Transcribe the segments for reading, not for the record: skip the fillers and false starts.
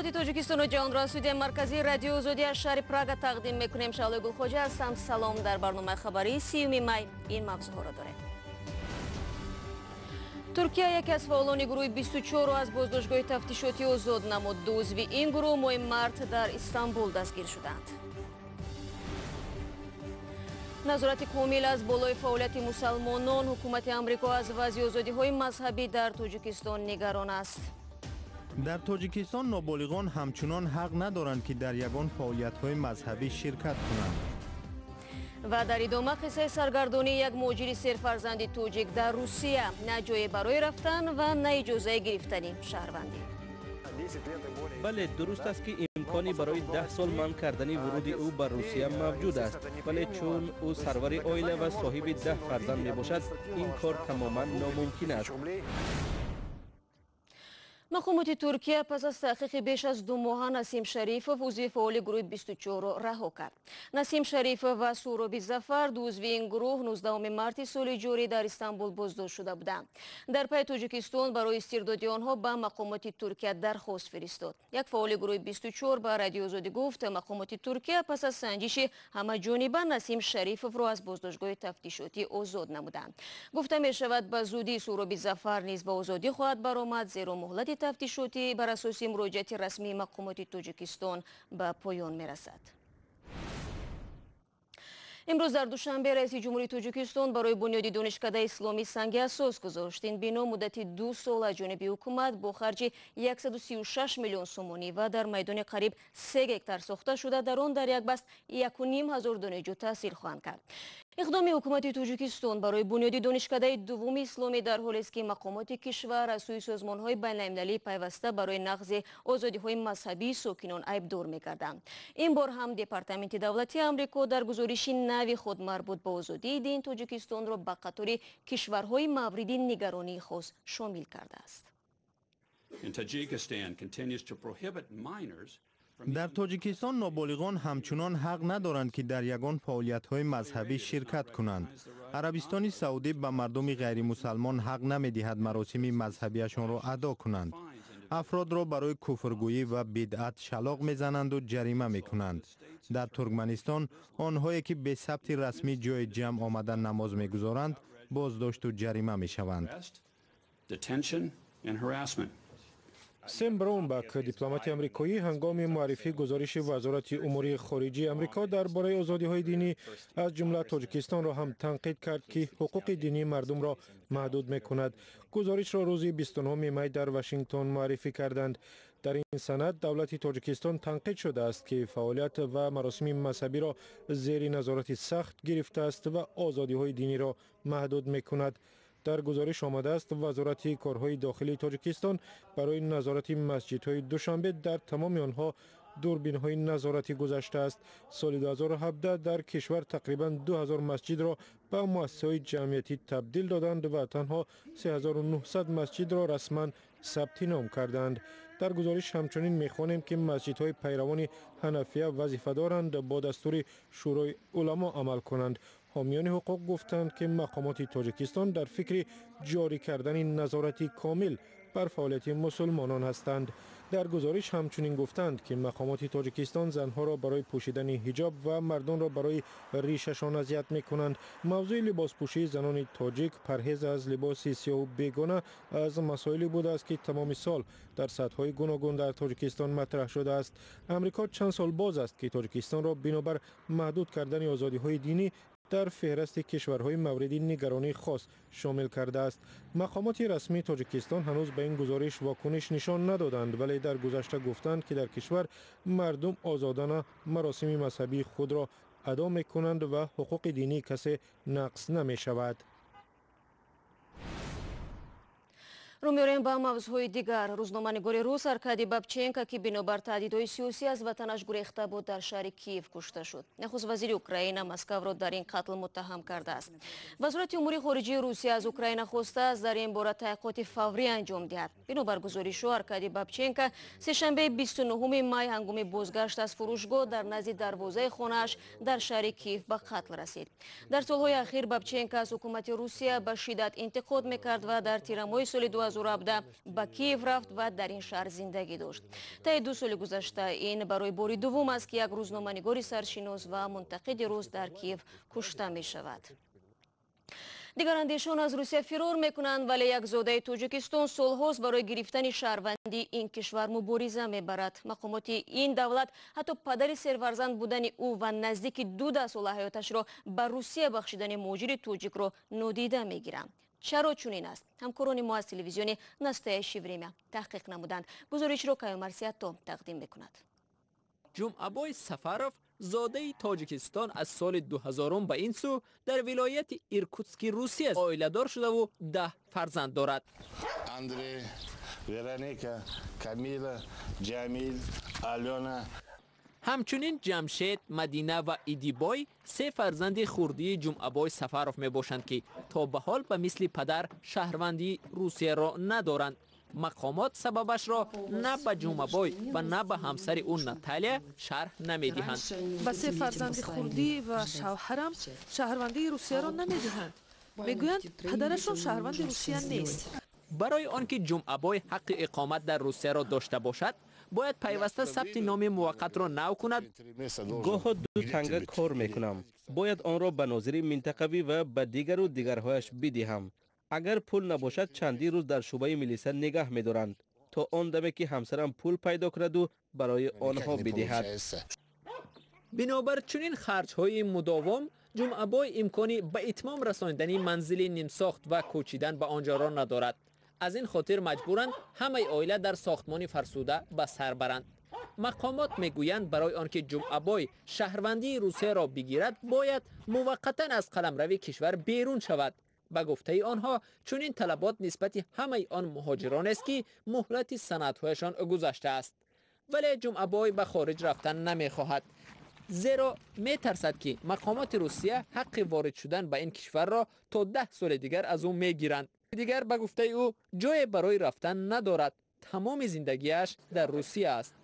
маълумоти Тоҷикистону ҷаҳонро студияи марказии радиои Озодӣ аз шаҳри Прага тақдим мекунем. Шаҳлои Гулхоҷа ҳастам. Салом. дар барномаи хабарии 30 май ин мавзӯъҳоро дорем. Туркия яке аз фаъолони гурӯҳи 24-ро аз боздоштгоҳи тафтишотӣ озод намуд. Ду узви ин гурӯҳ моҳи март дар Истанбул дастгир шуданд. назорати комил аз болои фаъолияти мусалмонон. ҳукумати амрико аз вазъи озодиҳои мазҳабӣ дар Тоҷикистон нигарон аст. дар тоҷикистон ноболиғон ҳамчунон ҳақ надоранд ки дар ягон фаъолиятҳои мазҳабӣ ширкат кунанд. ва дар идома қиссаи саргардонии як муҳоҷири серфарзанди тоҷик дар Русия. На ҷое барои рафтан ва на иҷозаи гирифтани шаҳрвандӣ. бале, дуруст аст ки имкони барои 10 сол манъ кардани вуруди ӯ ба Русия мавҷуд аст, вале чун ӯ сарвари оила ва соҳиби 10 фарзанд мебошад, ин кор тамоман номумкин аст. мақомоти Туркия пас аз таҳқиқи беш аз 2 моҳа Насим Шарифов, узви фаъоли гурӯҳи 24-ро раҳо кард. Насим Шарифов ва Суроби Зафар, ду узви ин гурӯҳ 19 марти соли ҷорӣ дар Истанбул боздошт шуда буданд. Дар пай Тоҷикистон барои истирдоди онҳо ба мақомоти Туркия дархост фиристод. Як фаъоли гурӯҳи 24 ба Радиои Озодӣ гуфт, мақомоти Туркия пас аз санҷиши ҳамаҷониба Насим Шарифовро аз боздоштгоҳи тафтишотӣ озод намуданд. Гуфта мешавад ба зудӣ Суроби Зафар низ ба озодӣ хоҳад баромад, зеро муҳлати тафтишотӣ бар асоси муроҷиати расмии мақомоти Тоҷикистон ба поён мерасад. имрӯз дар душанбе раиси ҷумҳурии Тоҷикистон барои бунёди донишкадаи исломӣ санги асос гузошт. Ин бино муддати 2 сол аз ҷониби ҳукумат бо харҷи 136 миллион сомонӣ ва дар майдони қариб 3 гектар сохта шуда, дар он дар якбаст 1500 донишҷӯ таҳсил хоҳанд кард. иқдоми ҳукумати Тоҷикистон барои бунёди донишкадаи дуввуми исломӣ дар ҳоле аст ки мақомоти кишвар аз сӯи созмонҳои байналмилалӣ пайваста барои нақзи озодиҳои мазҳабии сокинон айбдор мекарданд. ин бор ҳам Департаменти давлатии Амрико дар гузориши нави худ марбут ба озодии дин Тоҷикистонро ба қатори кишварҳои мавриди нигаронии хос шомил кардааст. дар тоҷикистон ноболиғон ҳамчунон ҳақ надоранд ки дар ягон фаъолиятҳои мазҳабӣ ширкат кунанд. арабистони саудӣ ба мардуми ғайримусалмон ҳақ намедиҳад маросими мазҳабиашонро адо кунанд. афродро барои куфргӯӣ ва бидъат шалоқ мезананду ҷарима мекунанд. дар Туркманистон онҳое ки бе сабти расмӣ ҷои ҷамъ омада намоз мегузоранд, боздошту ҷарима мешаванд. Сэм Браунбак, дипломати амрикоӣ, ҳангоми муаррифии гузориши вазорати умури хориҷии амрико дар бораи озодиҳои динӣ аз ҷумла Тоҷикистонро ҳам танқид кард, ки ҳуқуқи динии мардумро маҳдуд мекунад. гузоришро рӯзи 29 май дар Вашингтон муаррифӣ карданд. дар ин санад давлати Тоҷикистон танқид шудааст, ки фаъолият ва маросими мазҳабиро зери назорати сахт гирифтааст ва озодиҳои диниро маҳдуд мекунад. дар гузориш омадааст вазорати корҳои дохилии Тоҷикистон барои назорати масҷидҳои Душанбе дар тамоми онҳо дурбинҳои назоратӣ гузаштааст. соли 2017 дар кишвар тақрибан 2000 масҷидро ба муассисаҳои ҷамъиятӣ табдил доданд ва танҳо 3900 масҷидро расман сабти ном карданд. дар гузориш ҳамчунин мехонем, ки масҷидҳои пайравони ҳанафия вазифадоранд бо дастури шӯрои уламо амал кунанд. ҳомиёни ҳуқуқ гуфтанд, ки мақомоти Тоҷикистон дар фикри ҷорӣ кардани назорати комил бар фаъолияти мусулмонон ҳастанд. дар гузориш ҳамчунин гуфтанд, ки мақомоти Тоҷикистон занҳоро барои пӯшидани ҳиҷоб ва мардонро барои ришашон азият мекунанд. мавзӯи либоспӯшии занони тоҷик, парҳез аз либоси сиёҳу бегона аз масоили будааст, ки тамоми сол дар сатҳҳои гуногун дар Тоҷикистон матраҳ шудааст. амрико чанд сол боз аст, ки Тоҷикистонро бинобар маҳдуд кардани озодиҳои динӣ дар феҳристи кишварҳои мавриди нигаронии хос шомил кардааст. мақомоти расмии Тоҷикистон ҳанӯз ба ин гузориш вокуниш нишон надоданд, вале дар гузашта гуфтанд, ки дар кишвар мардум озодона маросими мазҳабии худро адо мекунанд ва ҳуқуқи динии касе нақс намешавад. рӯ меорем ба мавзӯъҳои дигар. рӯзноманигори рус Аркадий Бабченко, ки бинобар таҳдидҳои сиёсӣ аз ватанаш гурехта буд, дар шаҳри Киев кушта шуд. нахуст вазири Украина Москваро дар ин қатл муттаҳам кардааст. вазорати умури хориҷии Русия аз Украина хостааст дар ин бора таҳқиқоти фаврӣ анҷом диҳад. бинобар гузоришҳо Аркадий Бабченко сешанбеи 29 май ҳангоми бозгашт аз фурӯшгоҳ дар назди дарвозаи хонааш дар шаҳри Киев ба қатл расид. дар солҳои ахир Бабченко аз ҳукумати Русия ба шиддат интиқод мекард ва дар тирамоҳи соли 2017 ба Киев рафт ва дар ин шаҳр зиндагӣ дошт. таи 2 соли гузашта ин барои бори дуввум аст ки як рӯзноманигори саршинос ва мунтақиди рус дар Киев кушта мешавад. дигар андешон аз Русия фирор мекунанд, вале як зодаи Тоҷикистон солҳост барои гирифтани шаҳрвандии ин кишвар мубориза мебарад. мақомоти ин давлат ҳатто падари серфарзанд будани ӯ ва наздики 2 сола ҳаёташро ба Русия бахшидани муҳоҷири тоҷикро нодида мегиранд. чаро чунин аст? ҳамкорони мо аз телевизиони «Настоящее время» таҳқиқ намуданд. гузоришро Кайо Марсиятто тақдим мекунад. ҷумъабой Сафаров зодаи Тоҷикистон аз соли 2000 ба ин су дар вилояти Иркутски Русия оиладор шудаву 10 фарзанд дорад. Андрей, Вероника, Камила, Ҷамил, Алёна. ҳамчунин Ҷамшед, Мадина ва Идибой се фарзанди хурдии ҷумъабой Сафаров мебошанд ки то ба ҳол ба мисли падар шаҳрвандии Русияро надоранд. мақомот сабабашро на ба ҷумъабой ва на ба ҳамсари ӯ Наталия шарҳ намедиҳанд. ба се фарзанди хурдӣ ва шавҳарам шаҳрвандии Русияро намедиҳанд. мегӯянд падарашон шаҳрванди Русия нест. барои он ки ҷумъабой ҳаққи иқомат дар Русияро дошта бошад, бояд пайваста сабти номи муваққатро нав кунад. гоҳо 2 танга кор мекунам. бояд онро ба нозири минтақавӣ ва ба дигару дигарҳояш бидиҳам. агар пул набошад чанди рӯз дар шӯъбаи милиса нигаҳ медоранд то он даме ки ҳамсарам пул пайдо кунаду барои онҳо бидиҳад. бинобар чунин харҷҳои мудовом ҷумъабой имкони ба итмом расонидани манзили нимсохт ва кӯчидан ба он ҷоро надорад. аз ин хотир маҷбуранд ҳамаи оила дар сохтмони фарсуда ба сар баранд. мақомот мегӯянд барои он ки ҷумъабой шаҳрвандии Русияро бигирад, бояд муваққатан аз қаламрави кишвар берун шавад. ба гуфтаи онҳо чунин талабот нисбати ҳамаи он муҳоҷиронест ки муҳлати санадҳояшон гузаштааст. вале ҷумъабой ба хориҷ рафтан намехоҳад, зеро метарсад ки мақомоти Русия ҳаққи ворид шудан ба ин кишварро то 10 соли дигар аз ӯ мегиранд. дигар ба гуфтаи ӯ ҷое барои рафтан надорад. тамоми зиндагиаш дар Русия аст.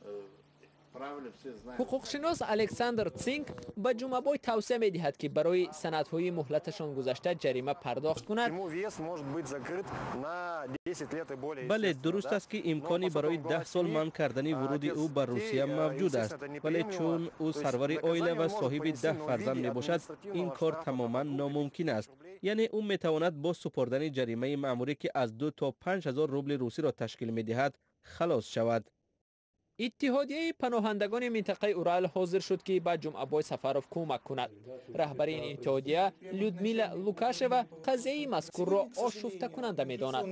ҳуқуқшинос Александр Цинк ба ҷумъабой тавсия медиҳад ки барои санадҳои муҳлаташон гузашта ҷарима пардохт кунад. бале дуруст аст ки имкони барои 10 сол манъ кардани вуруди ӯ ба Русия мавҷуд аст, вале чун ӯ сарвари оила ва соҳиби 10 фарзанд мебошад, ин кор тамоман номумкин аст. яъне ӯ метавонад бо супордани ҷаримаи маъмурӣ ки аз 2 то 5000 рубли русиро ташкил медиҳад халос шавад. иттиҳодияи паноҳандагони минтақаи Урал ҳозир шуд ки ба ҷумъабой Сафаров кӯмак кунад. раҳбари ин иттиҳодия Людмила Лукашева қазияи мазкурро ошуфтакунанда медонад.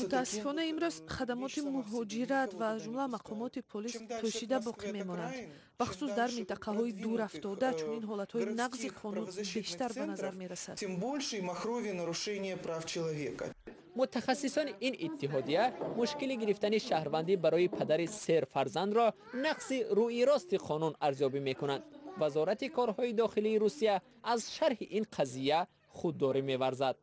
мутаассифона имрӯз хадамоти муҳоҷират ва аз ҷумла мақомоти полис пӯшида боқӣ мемонанд. бахусус дар минтақаҳои дурафтода чунин ҳолатҳои нақзи қонун бештар ба назар мерасад. мутахассисони ин иттиҳодия мушкили гирифтани шаҳрвандӣ барои падари серфарзандро нақси рӯирости қонун арзёбӣ мекунанд. вазорати корҳои дохилии Русия аз шарҳи ин қазия худдорӣ меварзад.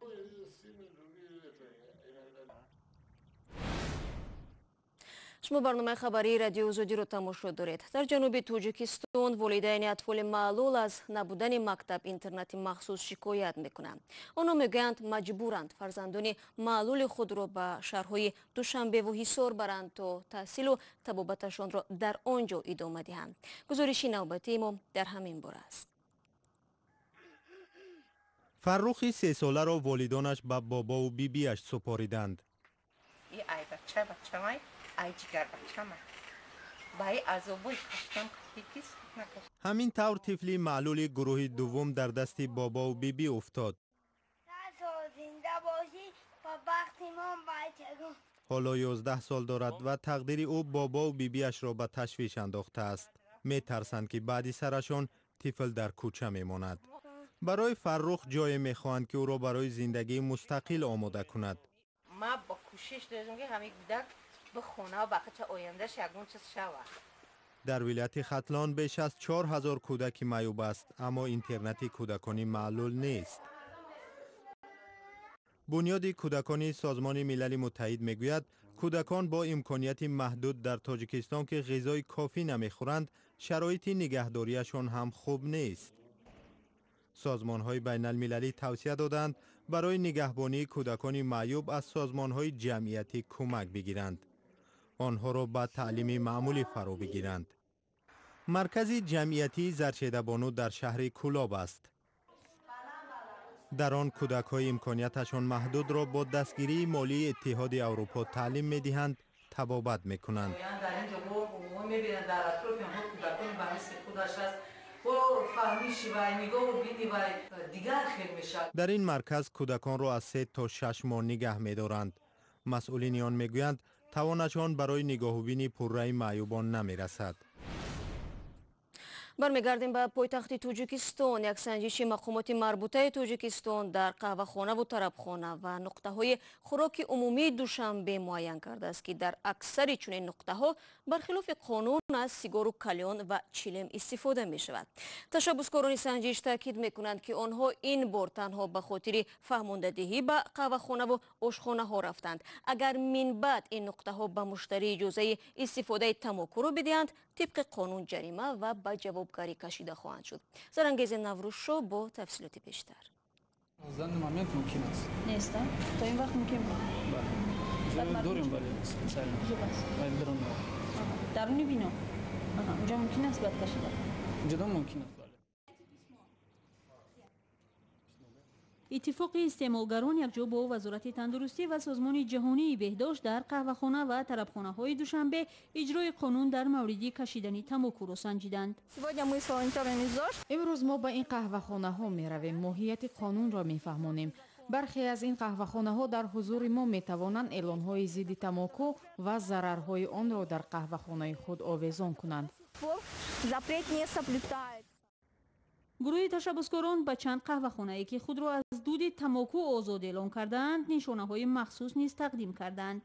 шумо барномаи хабарии радиои Озодиро тамошо доред. дар ҷануби Тоҷикистон волидайни атфоли маълул аз набудани мактаб-интернати махсус шикоят мекунанд. онҳо мегӯянд маҷбуранд фарзандони маълули худро ба шаҳрҳои Душанбеву Ҳисор баранд то таҳсилу табобаташонро дар он ҷо идома диҳанд. гузориши навбатии мо дар ҳамин бора аст. фаррухи 3 соларо волидонаш ба бобову бибиаш супориданд. ҳамин тавр тифли маълули гурӯҳи дуввум дар дасти бобову биби уфтод. ҳоло 11 сол дорад ва тақдири ӯ бобову бибиашро ба ташвиш андохтааст. метарсанд ки баъди сарашон тифл дар кӯча мемонад. барои фаррух ҷое мехоҳанд ки ӯро барои зиндагии мустақил омода кунад. ма бо кӯшиш дорем ки ҳамин кӯдак бихона ва бақача ояндаш ягон чиз шавад. дар вилояти Хатлон беш аз 4000 кӯдаки маъюб аст, аммо интернати кӯдакони маълул нест. бунёди кӯдакони Созмони Милали Муттаҳид мегӯяд, кӯдакон бо имконияти маҳдуд дар Тоҷикистон ки ғизои кофӣ намехӯранд, шароити нигаҳдорияшон ҳам хуб нест. سازمان‌های بین‌المللی توصیه دادند برای نگهبانی کودکان معیوب از سازمان‌های جمعیتی کمک بگیرند. آنها را به تعلیم معمولی فرا بگیرند. مرکز جمعیتی زرچیده بانو در شهر کولاب است. در آن کودک‌های امکانیتشان محدود را با دستگیری مالی اتحاد اروپا تعلیم می‌دهند، تبابت می‌کنند. در اینجا می‌بینند در اطراف اینها کودکان به مثل خودش است و فهمیش و نگاه و بینی و دیگر خیلی می‌شود. در این مرکز کودکان را از 3 تا 6 ماه نگه می‌دارند. مسئولین آن می‌گویند توانشان برای نگاه‌وبینی پررأی معیوبان نمی‌رسد. برمیگردیم به پایتخت توجیکستان. یک سنجش مقامات مربوطه توجیکستان در قهوه‌خانه و طربخانه و نقطه‌های خوراک عمومی دوشنبه معین کرده است که در اکثر چنین نقطه‌ها برخلاف قانون از سیگار و کلیان و چیلم استفاده می‌شود. تشبسکاران سنجش تاکید می‌کنند که آنها این بار تنها به خاطر فهماندهی به قهوه‌خانه و آشخانه‌ها رفتند. اگر من بعد این نقطه‌ها به مشتری اجازه استفاده تماکو را بدهند، طبق قانون جریمه و به جوابگاری کشیده خواهند شد. زرانگیز نوروزشو با تفصیلات بیشتر. از این مومنت ممکن است. نیست تا این وقت ممکن بود. بله. دوریم ولی مثلا. باید درون. درونی بینو. اونجا ممکن است بعد کشیده. اونجا ممکن است. اتفاق استعمالگران یکجا با وزارت تندرستی و سازمان جهانی بهداشت در قهوه‌خانه و طربخانه‌های دوشنبه اجرای قانون در مورد کشیدن تماکو را سنجیدند. امروز ما به این قهوه‌خانه‌ها می‌رویم، ماهیت قانون را می‌فهمانیم. برخی از این قهوه‌خانه‌ها در حضور ما می‌توانند اعلان‌های ضد تماکو و ضررهای آن را در قهوه‌خانه خود آویزان کنند. گروه تشبسکاران به چند قهوه‌خانه‌ای که خود را از دود تماکو آزاد اعلام کردند نشانه‌های مخصوص نیز تقدیم کردند.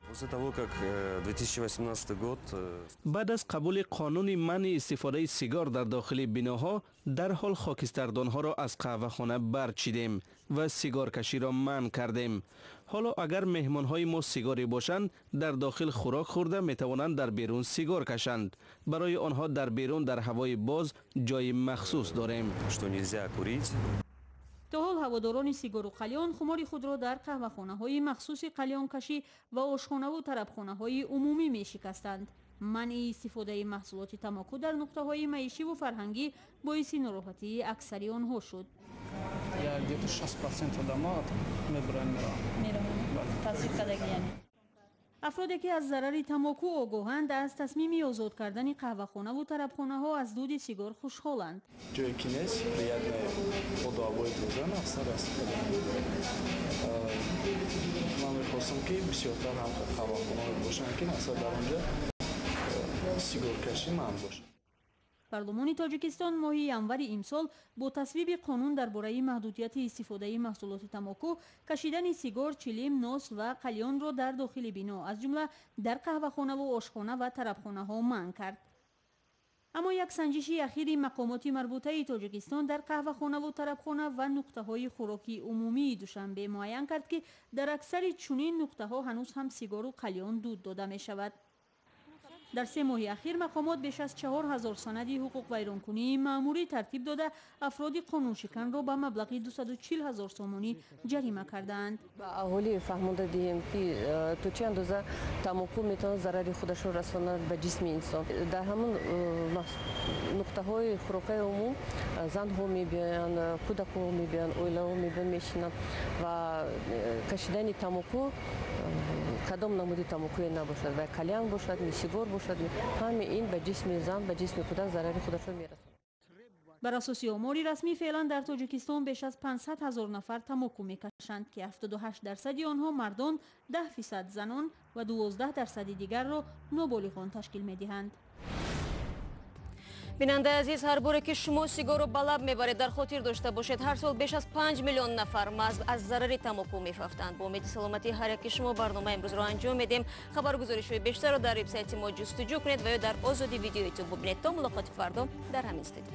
بعد از قبول قانون منع استفاده سیگار در داخل بناها، در حال خاکستردانها را از قهوه‌خانه برچیدیم و سیگار کشی را منع کردیم. حالا اگر مهمان‌های ما سیگاری باشند، در داخل خوراک خورده می‌توانند در بیرون سیگار کشند. برای آنها در بیرون در هوای باز جای مخصوص داریم. تا حال هواداران سیگار و قلیان خمار خود را در قهوه‌خانه‌های مخصوص قلیان کشی و آشخانه و طربخانه‌های عمومی می‌شکستند. منع استفاده محصولات تماکو در نقطه‌های معیشی و فرهنگی باعث ناراحتی اکثری آنها شد. یا где-то 60% آدم‌ها می‌برند تاثیر کردگی یعنی افرادی که از ضرر تماکو آگاهند از تصمیم آزاد کردن قهوه‌خانه و طربخانه‌ها از دود سیگار خوشحالند. جایی که نیست приятно خودآگاهی بودن اکثر است. من می‌خواستم که بسیارتر هم قهوه‌خانه‌ها باشن که اکثر در آنجا سیگار کشی ممنوع باشه. پارلمان تاجیکستان ماه ینور امسال با تصویب قانون درباره محدودیت استفاده محصولات تماکو، کشیدن سیگار، چیلم، ناس و قلیان را در داخل بنا از جمله در قهوه‌خانه و آشخانه و طربخانه‌ها منع کرد. اما یک سنجش اخیر مقامات مربوطه تاجیکستان در قهوه‌خانه و طربخانه و نقطه‌های خوراکی عمومی دوشنبه معین کرد که در اکثر چنین نقطه‌ها هنوز هم سیگار و قلیان دود داده می‌شود. در 3 ماه اخیر مقامات بیش از 4000 سند حقوق ویرانکنی مأموری ترتیب داده افراد قانون شکن را به مبلغ 240,000 سومانی جریمه کردند. به اهالی فهمانده دهیم که تا چه اندازه تماکو میتواند ضرر خودش را رساند به جسم انسان. در همون نقطه های خوراکی عموم زن ها میبینند، کودک ها میبینند، اویله ها میشینند و کشیدن تماکو کدام نمودی تماکوی نباشد و کلیان باشد، سیگار باشد، همه این به جسم زن، به جسم کودک ضرر خودش را میرساند. بر اساس آمار رسمی فعلا در تاجیکستان بیش از 500,000 نفر تماکو میکشند که 78% آنها مردان، 10% زنان و 12% دیگر را نابالغان تشکیل میدهند. بیننده عزیز، هر باره که شما سیگار رو به لب میبرید در خاطر داشته باشید هر سال بیش از 5 میلیون نفر از ضرر تماکو میفهمند. با امید سلامتی هر یک شما برنامه امروز را انجام میدیم. خبرگزاری‌های بیشتر را در وبسایت ما جستجو کنید و یا در آزادی ویدیو یوتیوب ببینید. تا ملاقات فردا در همین استودیو.